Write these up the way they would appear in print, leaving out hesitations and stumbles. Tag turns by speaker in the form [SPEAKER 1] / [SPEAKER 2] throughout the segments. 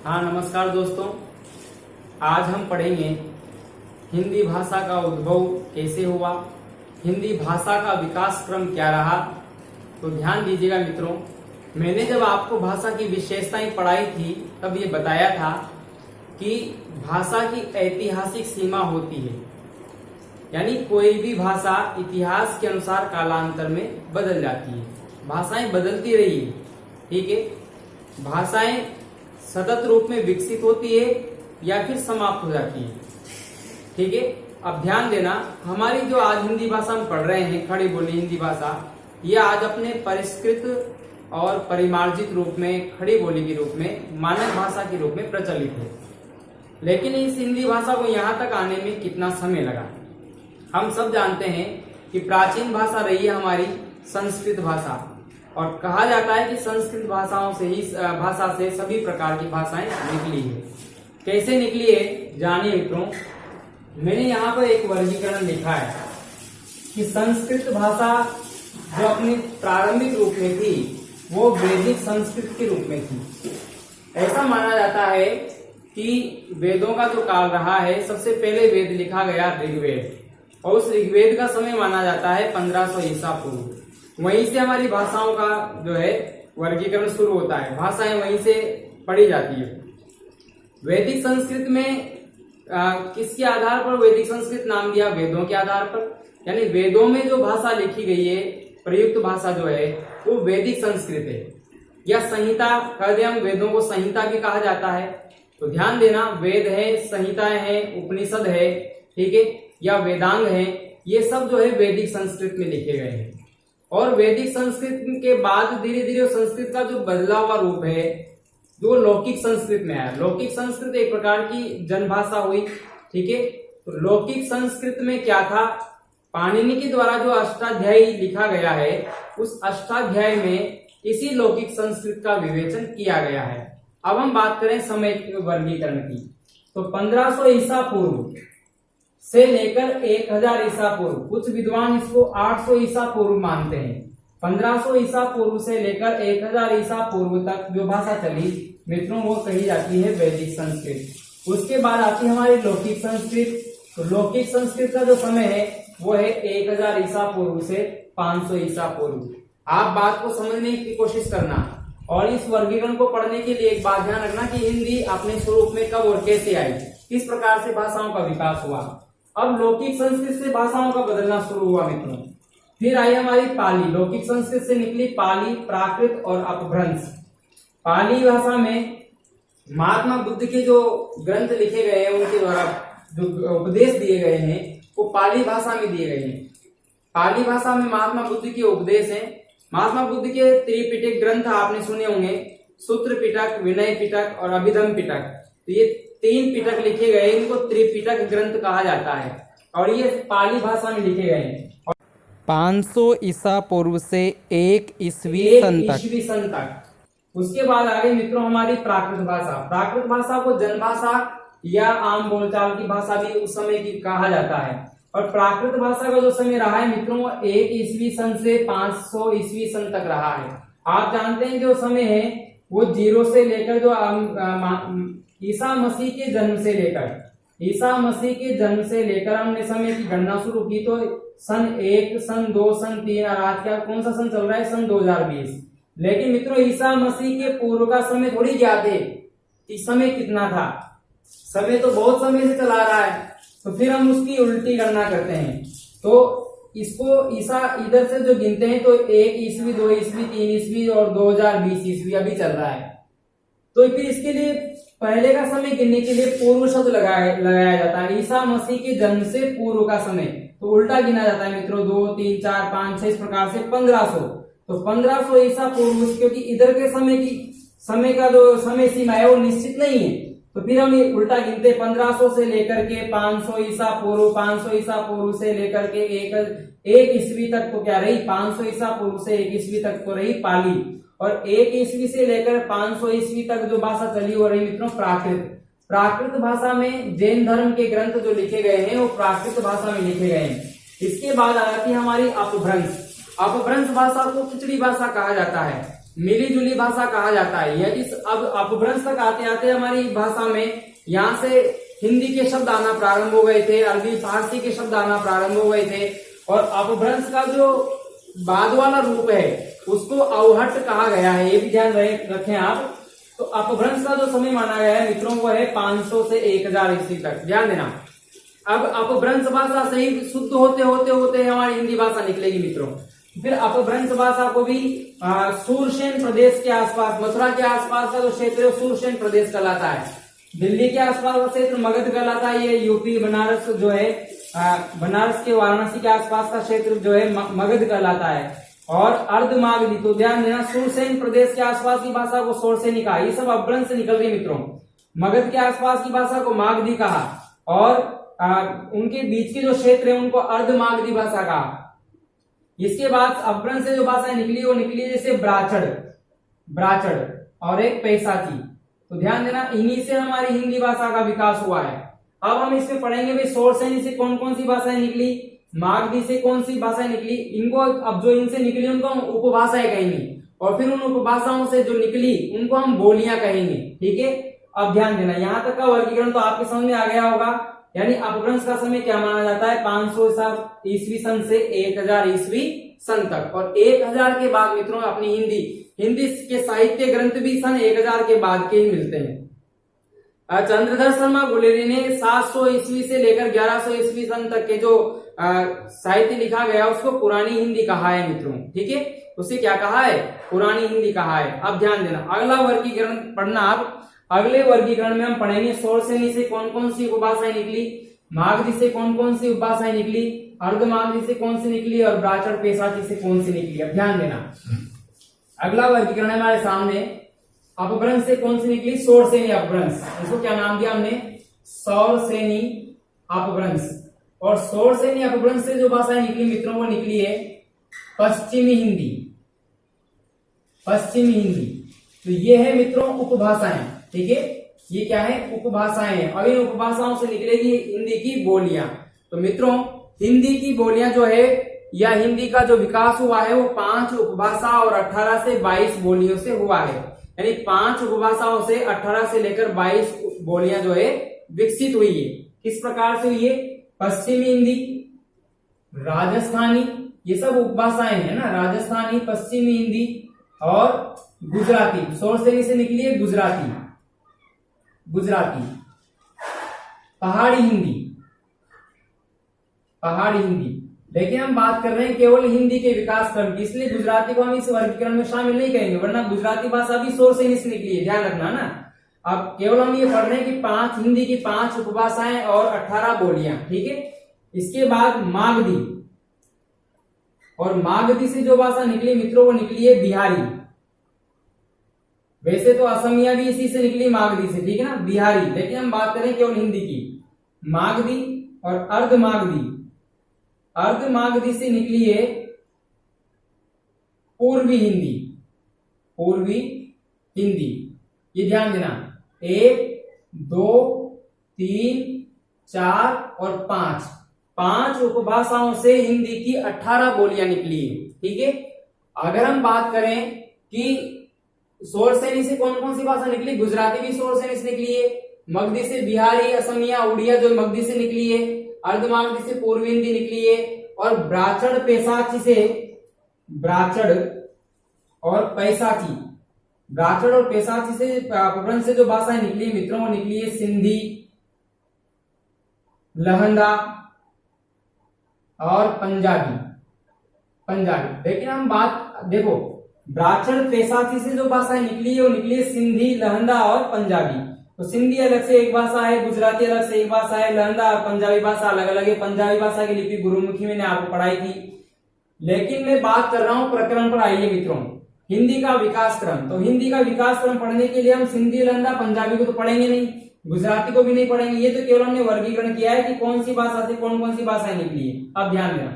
[SPEAKER 1] हाँ नमस्कार दोस्तों, आज हम पढ़ेंगे हिंदी भाषा का उद्भव कैसे हुआ, हिंदी भाषा का विकास क्रम क्या रहा। तो ध्यान दीजिएगा मित्रों, मैंने जब आपको भाषा की विशेषताएं पढ़ाई थी तब ये बताया था कि भाषा की ऐतिहासिक सीमा होती है, यानी कोई भी भाषा इतिहास के अनुसार कालांतर में बदल जाती है। भाषाएं बदलती रही है, ठीक है। भाषाएं सतत रूप में विकसित होती है या फिर समाप्त हो जाती है, ठीक है। अब ध्यान देना, हमारी जो आज हिंदी भाषा हम पढ़ रहे हैं, खड़ी बोली हिंदी भाषा, यह आज अपने परिष्कृत और परिमार्जित रूप में, खड़ी बोली के रूप में, मानक भाषा के रूप में प्रचलित है। लेकिन इस हिंदी भाषा को यहाँ तक आने में कितना समय लगा। हम सब जानते हैं कि प्राचीन भाषा रही है हमारी संस्कृत भाषा, और कहा जाता है कि संस्कृत भाषाओं से ही भाषा से सभी प्रकार की भाषाएं निकली है। कैसे निकली है जानिए मित्रों। मैंने यहाँ पर एक वर्गीकरण लिखा है कि संस्कृत भाषा जो अपने प्रारंभिक रूप में थी वो वैदिक संस्कृत के रूप में थी। ऐसा माना जाता है कि वेदों का जो काल रहा है, सबसे पहले वेद लिखा गया ऋग्वेद, और उस ऋग्वेद का समय माना जाता है 1500 ईसा पूर्व। वहीं से हमारी भाषाओं का जो है वर्गीकरण शुरू होता है, भाषाएं वहीं से पढ़ी जाती है। वैदिक संस्कृत में किसके आधार पर वैदिक संस्कृत नाम दिया? वेदों के आधार पर, यानी वेदों में जो भाषा लिखी गई है, प्रयुक्त भाषा जो है वो वैदिक संस्कृत है, या संहिता कह दें हम, वेदों को संहिता भी कहा जाता है। तो ध्यान देना, वेद है, संहिताएं हैं, उपनिषद है, ठीक है, या वेदांग है, ये सब जो है वैदिक संस्कृत में लिखे गए हैं। और वैदिक संस्कृत के बाद धीरे धीरे संस्कृत का जो बदला हुआ रूप है जो लौकिक संस्कृत में आया। लौकिक संस्कृत एक प्रकार की जनभाषा हुई, ठीक है। तो लौकिक संस्कृत में क्या था? पाणिनि के द्वारा जो अष्टाध्यायी लिखा गया है, उस अष्टाध्यायी में इसी लौकिक संस्कृत का विवेचन किया गया है। अब हम बात करें समय वर्गीकरण की, तो 1500 ईसा पूर्व से लेकर 1000 ईसा पूर्व, कुछ विद्वान इसको 800 ईसा पूर्व मानते हैं। 1500 ईसा पूर्व से लेकर 1000 ईसा पूर्व तक जो भाषा चली मित्रों, वो कही जाती है वैदिक संस्कृत। उसके बाद आती है हमारी लौकिक संस्कृत। तो लौकिक संस्कृत का जो समय है वो है 1000 ईसा पूर्व से 500 ईसा पूर्व। आप बात को समझने की कोशिश करना, और इस वर्गीकरण को पढ़ने के लिए एक बात ध्यान रखना कि हिंदी अपने स्वरूप में कब और कैसे आई, किस प्रकार से भाषाओं का विकास हुआ। अब लौकिक संस्कृत से भाषाओं का बदलना शुरू हुआ मित्रों। फिर आई हमारी पाली। लौकिक संस्कृत से निकली पाली, प्राकृत और अपभ्रंश। पाली भाषा में महात्मा बुद्ध के जो ग्रंथ लिखे गए हैं, उनके द्वारा जो उपदेश दिए गए हैं वो पाली भाषा में दिए गए हैं। पाली भाषा में महात्मा बुद्ध के उपदेश हैं। महात्मा बुद्ध के त्रिपिटक ग्रंथ आपने सुने होंगे, सूत्र पिटक, विनय पिटक और अभिधम पिटक। तो ये 3 पिटक लिखे गए, इनको त्रिपिटक ग्रंथ कहा जाता है, और ये पाली भाषा में लिखे गए हैं।
[SPEAKER 2] 500 ईसा पूर्व से 1 ईस्वी सन तक।
[SPEAKER 1] उसके बाद आगे मित्रों हमारी प्राकृत भाषा। प्राकृत भाषा को जनभाषा या आम बोलचाल की भाषा भी उस समय की कहा जाता है। और प्राकृत भाषा का जो समय रहा है मित्रों, 1 ईस्वी सन से 500 ईस्वी सन तक रहा है। आप जानते हैं जो समय है वो 0 से लेकर जो ईसा मसीह के जन्म से लेकर हमने समय की गणना शुरू की, तो सन 1, सन 2, सन 3, और आज क्या कौन सा सन चल रहा है? सन 2020। लेकिन मित्रों ईसा मसीह के पूर्व का समय थोड़ी ज्ञात है कि समय कितना था। समय तो बहुत समय से चला रहा है, तो फिर हम उसकी उल्टी गणना करते हैं। तो इसको ईसा इधर से जो गिनते हैं तो 1 ईस्वी, 2 ईस्वी, 3 ईस्वी और 2020 ईस्वी अभी चल रहा है। तो फिर इसके लिए पहले का समय गिनने के लिए पूर्व शब्द लगाया जाता है। ईसा मसीह के जन्म से पूर्व का समय तो उल्टा गिना जाता है मित्रों, 2, 3, 4, 5, 6 इस प्रकार से 1500। तो 1500 ईसा पूर्व, क्योंकि इधर के समय का जो समय सीमा है वो निश्चित नहीं है, तो फिर हम ये उल्टा गिनते 1500 से लेकर के 500 ईसा पूर्व, 500 ईसा पूर्व से लेकर के 1 ईस्वी तक तो क्या रही? 500 ईसा पूर्व से 1 ईस्वी तक तो रही पाली, और 1 ईस्वी से लेकर 500 ईस्वी तक जो भाषा चली वो रही मित्रों प्राकृत। प्राकृत भाषा में जैन धर्म के ग्रंथ जो लिखे गए हैं वो प्राकृत भाषा में लिखे गए हैं। इसके बाद आती है हमारी अपभ्रंश। अपभ्रंश भाषा को खिचड़ी भाषा कहा जाता है। मिली जुली भाषा कहा जाता है। यह इस अब अपभ्रंश तक आते आते हमारी भाषा में यहाँ से हिंदी के शब्द आना प्रारंभ हो गए थे, अरबी फारसी के शब्द आना प्रारंभ हो गए थे, और अपभ्रंश का जो बाद वाला रूप है उसको अवहट कहा गया है। ये भी ध्यान रखें आप। तो अपभ्रंश का जो समय माना गया है मित्रों वो है 500 से 1000 ईस्वी तक, ध्यान देना। अब अपभ्रंश भाषा से ही शुद्ध होते होते होते हमारी हिंदी भाषा निकलेगी मित्रों। फिर अपभ्रंश भाषा को भी सूरसेन प्रदेश के आसपास, मथुरा के आसपास का जो क्षेत्र है सूरसेन प्रदेश कहलाता है। दिल्ली के आसपास का क्षेत्र मगध कहलाता है। ये यूपी बनारस जो है बनारस के वाराणसी के आसपास का क्षेत्र जो है मगध कहलाता है। और अर्धमागधी, तो ध्यान देना, सूरसेन प्रदेश के आसपास की भाषा को सोरसेनी कहा। ये सब अपभ्रंश से निकल गए मित्रों। मगध के आसपास की भाषा को मागधी कहा, और उनके बीच के जो क्षेत्र है उनको अर्धमागधी भाषा कहा। इसके बाद अपभ्रंश से जो भाषाएं निकली वो निकली जैसे ब्राचड़ और एक पैसाची। तो ध्यान देना, इन्हीं से हमारी हिंदी भाषा का विकास हुआ है। अब हम इसमें पढ़ेंगे भाई सोरसेनी से कौन कौन सी भाषाएं निकली, मागधी से कौन सी भाषाएं निकली। इनको अब जो इनसे निकली उनको हम उपभाषाएं कहेंगे, और फिर उन उपभाषाओं से जो निकली उनको हम बोलियां कहेंगे। ठीक है, अब ध्यान देना, यहां तक का वर्गीकरण तो आपके समझ में आ गया होगा। यानी अपभ्रंश का समय क्या माना जाता है, 500 ईस्वी सन से 1000 ईस्वी सन तक। और 1000 के बाद मित्रों अपनी हिंदी के साहित्य ग्रंथ भी सन 1000 के बाद के ही मिलते हैं। चंद्रधर शर्मा गुलेरी ने 700 ईस्वी से लेकर 1100 ईस्वी सन तक के जो साहित्य लिखा गया उसको पुरानी हिंदी कहा है मित्रों। ठीक है, उसे क्या कहा है, पुरानी हिंदी कहा है। अब ध्यान देना, अगला वर्गीकरण पढ़ना आप। अगले वर्गीकरण में हम पढ़ेंगे सोरसेनी से कौन कौन सी उपभाषाएं निकली, मागधी से कौन कौन सी उपभाषाएं निकली, अर्धमागधी से कौन सी निकली, और ब्राचड़ पैसाची से कौन सी निकली। अब ध्यान देना, अगला वर्गीकरण है हमारे सामने। अपभ्रंश से कौन सी निकली, सोरसेनी अपभ्रंश। इसको क्या नाम दिया हमने, सोरसेनी अपभ्रंश। और सोरसेनी अपभ्रंश से जो भाषाएं निकली मित्रों वो निकली है पश्चिमी हिंदी। तो ये है मित्रों उपभाषाएं। ठीक है, ये क्या है, उपभाषाएं हैं। अब इन उपभाषाओं से निकलेगी हिंदी की बोलियां। तो मित्रों हिंदी की बोलियां जो है या हिंदी का जो विकास हुआ है वो 5 उपभाषा और 18 से 22 बोलियों से हुआ है। यानी 5 उपभाषाओं से 18 से लेकर 22 बोलियां जो है विकसित हुई है। किस प्रकार से हुई है, पश्चिमी हिंदी, राजस्थानी, ये सब उपभाषाएं है ना, राजस्थानी, पश्चिमी हिंदी और गुजराती। सोरसेनी से निकली है गुजराती, पहाड़ी हिंदी। लेकिन हम बात कर रहे हैं केवल हिंदी के विकास क्रम की, इसलिए गुजराती को हम इस वर्गीकरण में शामिल नहीं करेंगे, वरना गुजराती भाषा भी सोरसेनी से निकली है, ध्यान रखना ना। अब केवल हम ये पढ़ रहे हैं कि हिंदी की 5 उपभाषाएं और 18 बोलियां। ठीक है, इसके बाद मागधी, और मागधी से जो भाषा निकली मित्रों वो निकली है बिहारी। वैसे तो असमिया भी इसी से निकली मागधी से, ठीक है ना, बिहारी। लेकिन हम बात करें केवल हिंदी की, मागधी और अर्धमागधी से निकली है पूर्वी हिंदी। ये ध्यान देना, 1, 2, 3, 4 और 5 उपभाषाओं से हिंदी की 18 बोलियां निकली है। ठीक है, अगर हम बात करें कि सोरसेनी से कौन कौन सी भाषा निकली, गुजराती भी सोरसेनी से निकली है, मगधी से बिहारी, असमिया, उड़िया जो मगधी से निकली है, अर्धमागधी से पूर्वी हिंदी निकली है, और ब्राचड़ पैसाची से अपभ्रंश से जो भाषाएं निकली मित्रों वो निकली है सिंधी, लहंदा और पंजाबी। लेकिन हम बात देखो, ब्राचड़ पैसाची से जो भाषाएं निकली है वो निकली है सिंधी, लहंदा और पंजाबी। तो सिंधी अलग से एक भाषा है, गुजराती अलग से एक भाषा है, लहंदा और पंजाबी भाषा अलग अलग है। पंजाबी भाषा की लिपि गुरुमुखी मैंने आपको पढ़ाई थी। लेकिन मैं बात कर रहा हूं प्रकरण पर। आइए मित्रों, हिंदी का विकास क्रम। तो हिंदी का विकास क्रम पढ़ने के लिए हम सिंधी, लहंदा, पंजाबी को तो पढ़ेंगे नहीं, गुजराती को भी नहीं पढ़ेंगे। ये तो केवल हमने वर्गीकरण किया है कि कौन सी भाषा से कौन कौन सी भाषाएं निकली है। अब ध्यान देना,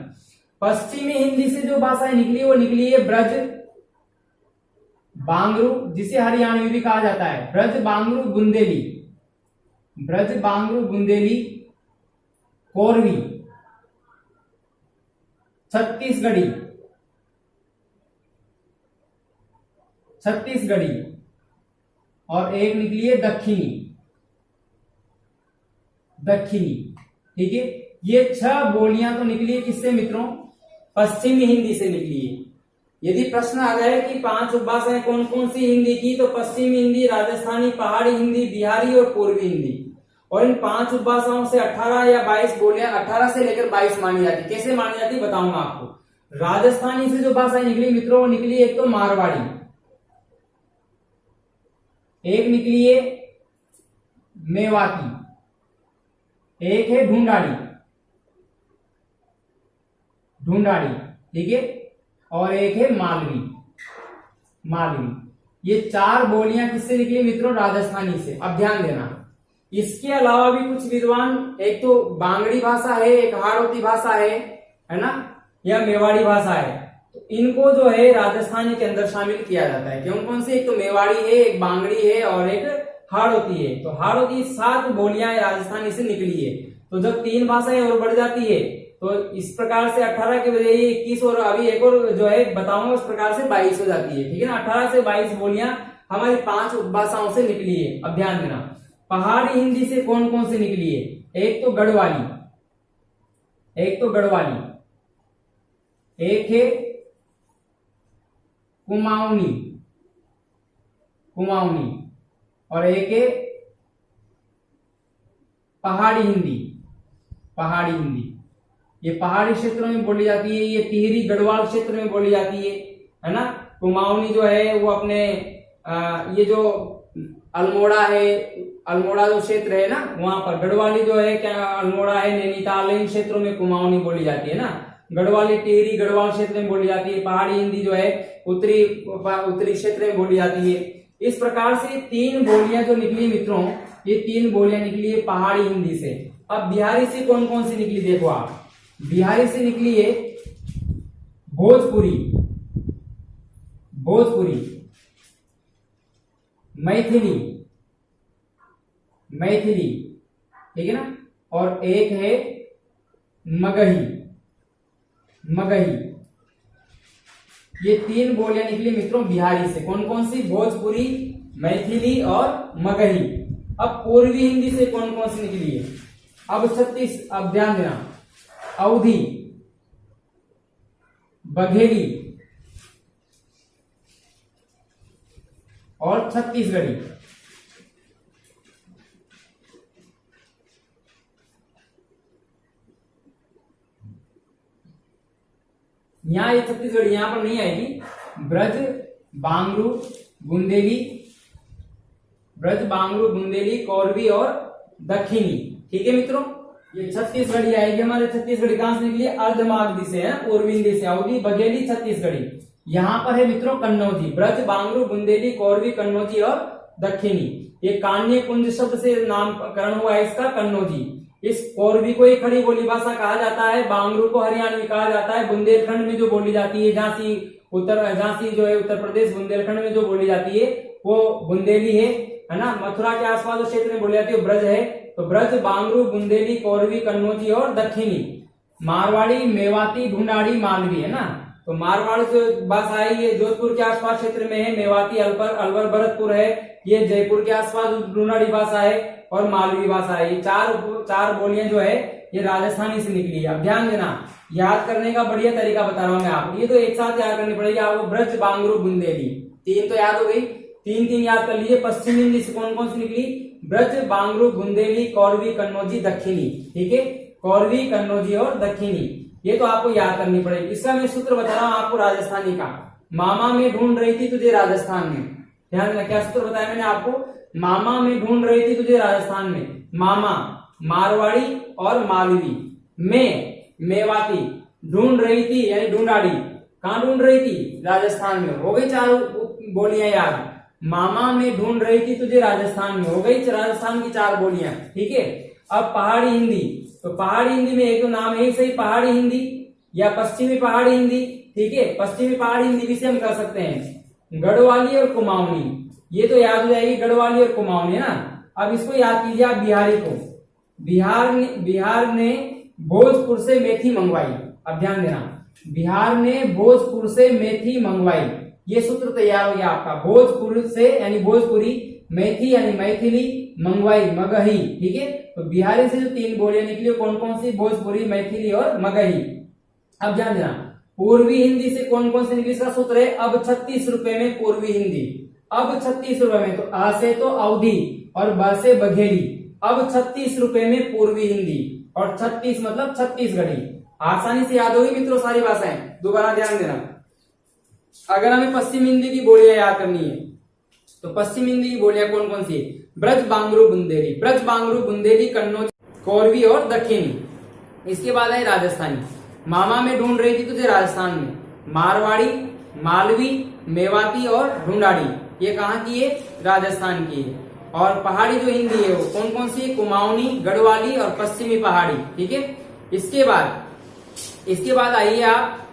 [SPEAKER 1] पश्चिमी हिंदी से जो भाषाएं निकली वो निकली है ब्रज बांगरू, जिसे हरियाणवी भी कहा जाता है, ब्रज बांगरू बुंदेली, कोरवी, छत्तीसगढ़ी, छत्तीसगढ़ी और एक निकली है दक्षिणी। दक्षिणी, ठीक है। ये 6 बोलियां तो निकली है किससे मित्रों? पश्चिमी हिंदी से निकली है। यदि प्रश्न आ जाए कि 5 उपभाषाएं कौन कौन सी हिंदी की, तो पश्चिमी हिंदी, राजस्थानी, पहाड़ी हिंदी, बिहारी और पूर्वी हिंदी। और इन 5 उपभाषाओं से 18 या 22 बोलियां, 18 से लेकर 22 मानी जाती। कैसे मानी जाती बताऊंगा आपको। राजस्थानी से जो भाषाएं निकली मित्रों, वो निकली एक तो मारवाड़ी, एक निकली है मेवाती, एक है ढूंढाड़ी, ढूंढाड़ी, ठीक है, और एक है मालवी। मालवी। ये 4 बोलियां किससे निकली मित्रों? राजस्थानी से। अब ध्यान देना, इसके अलावा भी कुछ विद्वान, एक तो बांगड़ी भाषा है, एक हाड़ौती भाषा है ना, या मेवाड़ी भाषा है, तो इनको जो है राजस्थानी के अंदर शामिल किया जाता है। कौन कौन से? एक तो मेवाड़ी है, एक बांगड़ी है और एक हाड़ौती है। तो हाड़ौती 7 बोलियां राजस्थानी से निकली है। तो जब 3 भाषाएं और बढ़ जाती है तो इस प्रकार से 18 के बजाय 21 और अभी एक और जो है बताऊंगा, उस प्रकार से 22 हो जाती है, ठीक है ना। 18 से 22 बोलियां हमारी 5 उपभाषाओं से निकली है। अब ध्यान देना, पहाड़ी हिंदी से कौन कौन से निकली है? एक तो गढ़वाली, एक तो गढ़वाली, एक है कुमाऊनी, कुमाऊनी, और एक है पहाड़ी हिंदी, पहाड़ी हिंदी। ये पहाड़ी क्षेत्रों में बोली जाती है, ये टिहरी गढ़वाल क्षेत्र में बोली जाती है ना। कुमाऊनी जो है वो अपने ये जो अल्मोड़ा है, अल्मोड़ा जो क्षेत्र है ना, वहां पर। गढ़वाली जो है क्या अल्मोड़ा है, नैनीताल, इन क्षेत्रों में कुमाऊनी बोली जाती है ना। गढ़वाली टिहरी गढ़वाल क्षेत्र में बोली जाती है। पहाड़ी हिंदी जो है उत्तरी क्षेत्र में बोली जाती है। इस प्रकार से 3 बोलियां जो निकली मित्रों, ये 3 बोलियां निकली है पहाड़ी हिंदी से। अब बिहारी से कौन कौन सी निकली देखो आप। बिहारी से निकली है भोजपुरी, भोजपुरी, मैथिली, मैथिली, ठीक है ना, और एक है मगही, मगही। ये 3 बोलियां निकली मित्रों बिहारी से। कौन कौन सी? भोजपुरी, मैथिली और मगही। अब पूर्वी हिंदी से कौन कौन सी निकली है? अब 36, अब ध्यान देना, अवधी, बघेली और छत्तीसगढ़ी। यहां ये छत्तीसगढ़ी यहां पर नहीं आएगी। ब्रज, बांगरू, बुंदेली, ब्रज, बांगरू, बुंदेली, कौरवी और दक्षिणी, ठीक है मित्रों। ये छत्तीसगढ़ी आएगी हमारे। छत्तीसगढ़ी कहां से निकली है? अर्धमागधी से है, पूर्वी हिंदी से। अवधी, बघेली, छत्तीसगढ़ी। यहाँ पर है मित्रों कन्नौजी, ब्रज, बांगरू, बुंदेली, कौरवी, कन्नौजी और दक्षिणी। ये कान्य कुंज शब्द से नामकरण हुआ है इसका, कन्नौजी। इस कौरवी को एक खड़ी बोली भाषा कहा जाता है, बांगरू को हरियाणवी कहा जाता है, बुंदेलखंड में जो बोली जाती है, झांसी जो है उत्तर प्रदेश, बुंदेलखंड में जो बोली जाती है वो बुंदेली है ना। मथुरा के आसपास जो क्षेत्र में बोली जाती है ब्रज है। तो ब्रज, बांगरू, बुंदेली, कौरवी, कन्नौजी और दक्षिणी। मारवाड़ी, मेवाती, ढूंढाड़ी, मालवी, है ना। तो मारवाड़ जो भाषा है ये जोधपुर के आसपास क्षेत्र में है। मेवाती अलवर भरतपुर है, ये जयपुर के आसपास ढूंढाड़ी भाषा है, और मालवी भाषा है। ये चार बोलियां जो है ये राजस्थानी से निकली है। अब ध्यान देना, याद करने का बढ़िया तरीका बता रहा हूं मैं आपको। ये तो एक साथ याद करनी पड़ेगी आपको। ब्रज, बांगरू, बुंदेली, 3 तो याद हो गई। 3 याद कर लीजिए। पश्चिमी हिंदी से कौन कौन सी निकली? ब्रज, बांगरू, बुंदेली, कौरवी, कन्नौजी, दक्षिणी, ठीक है। कौरवी, कन्नौजी और दक्षिणी, ये तो आपको याद करनी पड़ेगी। इसका मैं सूत्र बता रहा हूं आपको राजस्थानी का। मामा में ढूंढ रही थी तुझे राजस्थान में। ध्यान देना, क्या सूत्र बताया मैंने आपको? मामा में ढूंढ रही थी तुझे राजस्थान में। मामा मारवाड़ी और मालवी, में मेवाती, ढूंढ रही थी यानी ढूंढाड़ी, कहां ढूंढ रही थी? राजस्थान में। हो गई 4 बोलियां याद। मामा में ढूंढ रही थी तुझे राजस्थान में, हो गई राजस्थान की 4 बोलियां, ठीक है। अब पहाड़ी हिंदी, तो पहाड़ी हिंदी में एक तो नाम है सही, पहाड़ी हिंदी या पश्चिमी पहाड़ी हिंदी, ठीक है। पश्चिमी पहाड़ी हिंदी भी से हम कर सकते हैं। गढ़वाली और कुमाऊनी, ये तो याद हो जाएगी, गढ़वाली और कुमाऊनी, है ना। अब इसको याद कीजिए आप बिहारी को। बिहार ने भोजपुर से मेथी मंगवाई। अब ध्यान देना, बिहार ने भोजपुर से मेथी मंगवाई, ये सूत्र तैयार हो गया आपका। भोजपुर से यानी भोजपुरी, मैथी यानी मैथिली, मंगवाई मगही, ठीक है। तो बिहारी से जो 3 बोलियां निकली कौन कौन सी? भोजपुरी, मैथिली और मगही। अब ध्यान देना, पूर्वी हिंदी से कौन कौन से निकली? इसका सूत्र है अब 36 रुपए में पूर्वी हिंदी। अब 36 रुपए में, तो आ से तो अवधि और ब से बघेली। अब 36 रुपए में पूर्वी हिंदी, और 36 मतलब छत्तीसगढ़ी। आसानी से याद होगी मित्रों सारी भाषाएं। दोबारा ध्यान देना, अगर हमें पश्चिम हिंदी की बोलियां याद करनी है तो पश्चिम हिंदी की बोलियां कौन कौन सी है? ब्रज, बांगरू, बुंदेली। ब्रज, बांगरू, बुंदेली, कन्नौज, कोरवी और दक्षिणी। इसके बाद है राजस्थानी। मामा में ढूंढ रही थी तुझे राजस्थान में। मारवाड़ी, मालवी, मेवाती और ढूंढाड़ी, ये कहाँ की है? राजस्थान की है। और पहाड़ी जो हिंदी है वो कौन कौन सी है? कुमाऊनी, गढ़वाली और पश्चिमी पहाड़ी, ठीक है। इसके बाद आइए आप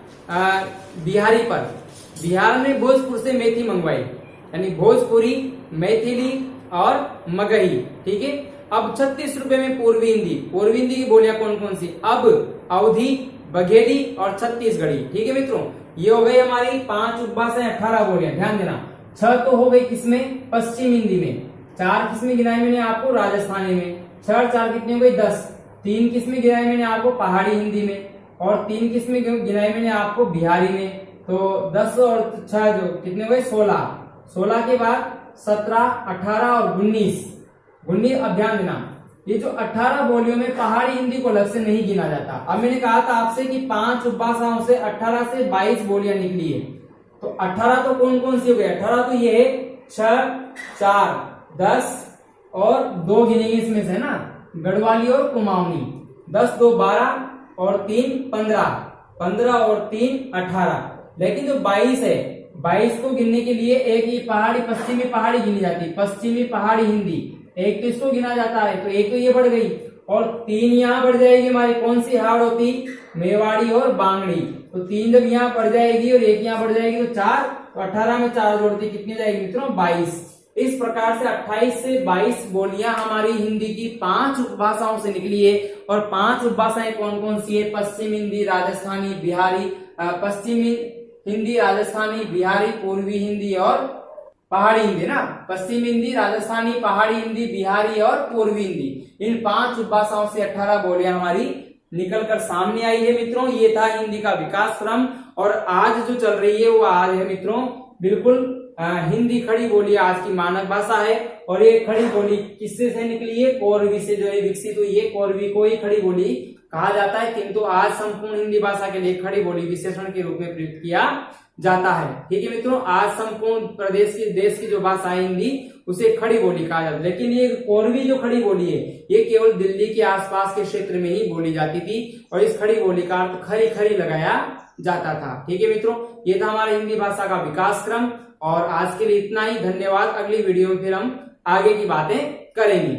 [SPEAKER 1] बिहारी पर। बिहार में भोजपुर से मेथी मंगवाई, यानी भोजपुरी, मैथिली और मगही, ठीक है। अब 36 रुपए में पूर्वी हिंदी। पूर्वी हिंदी की बोलियां कौन कौन सी? अब, अवधी, बघेली और छत्तीसगढ़ी, ठीक है मित्रों। ये हो गई हमारी 5 उपभाषाएं, 18 बोलियां। ध्यान देना, 6 तो हो गई किसमें? पश्चिम हिंदी में। 4 किसमें गिनाई मैंने आपको? राजस्थानी में। 6 4 कितनी हो गई? 10। 3 किसमें गिनाई मैंने आपको? पहाड़ी हिंदी में। और 3 किसमें गिनाई मैंने आपको? बिहारी में। तो 10 और 6 जो कितने हो गए? 16। 16 के बाद 17, 18 और 19। अब ध्यान देना, ये जो 18 बोलियों में पहाड़ी हिंदी को अलग से नहीं गिना जाता। अब मैंने कहा था आपसे कि 5 उपभाषाओं से 18 से 22 बोलियां निकली है। तो 18 तो कौन कौन सी हो गई? 18 तो ये है 6, 4, 10 और 2 गिनेंगे इसमें से ना, गढ़वाली और कुमाऊनी। 10, 2, 12 और 3, 15। 15 और 3, 18। लेकिन जो 22 है, 22 को गिनने के लिए एक ही पहाड़ी, पश्चिमी पहाड़ी गिनी जाती है, पश्चिमी पहाड़ी हिंदी। एक तो इसको गिना जाता है, तो एक तो ये बढ़ गई, और 3 यहाँ बढ़ जाएगी हमारी। कौन सी हाड़ होती? मेवाड़ी और बांगड़ी। तो 3 जब यहाँ बढ़ जाएगी और 1 यहाँ बढ़ जाएगी तो 4, तो 18 में 4 जोड़ती कितनी जाएगी मित्रों? 22। इस प्रकार से 28 से 22 बोलियां हमारी हिंदी की 5 उपभाषाओं से निकली है। और 5 उपभाषाएं कौन कौन सी है? पश्चिम हिंदी, राजस्थानी, बिहारी, पश्चिमी हिंदी, राजस्थानी, बिहारी, पूर्वी हिंदी और पहाड़ी हिंदी ना। पश्चिम हिंदी, राजस्थानी, पहाड़ी हिंदी, बिहारी और पूर्वी हिंदी। इन 5 उपभाषाओं से 18 बोलियां हमारी निकलकर सामने आई है मित्रों। ये था हिंदी का विकास क्रम। और आज जो चल रही है वो आज है मित्रों बिल्कुल हिंदी खड़ी बोली आज की मानक भाषा है। और ये खड़ी बोली किससे से निकली है? कोरवी से जो है विकसित हुई है। कोरवी को ही खड़ी बोली कहा जाता है, किंतु आज संपूर्ण हिंदी भाषा के लिए खड़ी बोली विशेषण के रूप में प्रयुक्त किया जाता है। ठीक है मित्रों, आज संपूर्ण देश की जो भाषा है हिंदी, उसे खड़ी बोली कहा जाता है। लेकिन ये कोरवी जो खड़ी बोली है, ये केवल दिल्ली के आसपास के क्षेत्र में ही बोली जाती थी। और इस खड़ी बोली का अर्थ खरी खरी लगाया जाता था। ठीक है मित्रों, ये था हमारे हिंदी भाषा का विकास क्रम। और आज के लिए इतना ही। धन्यवाद। अगली वीडियो में फिर हम आगे की बातें करेंगे।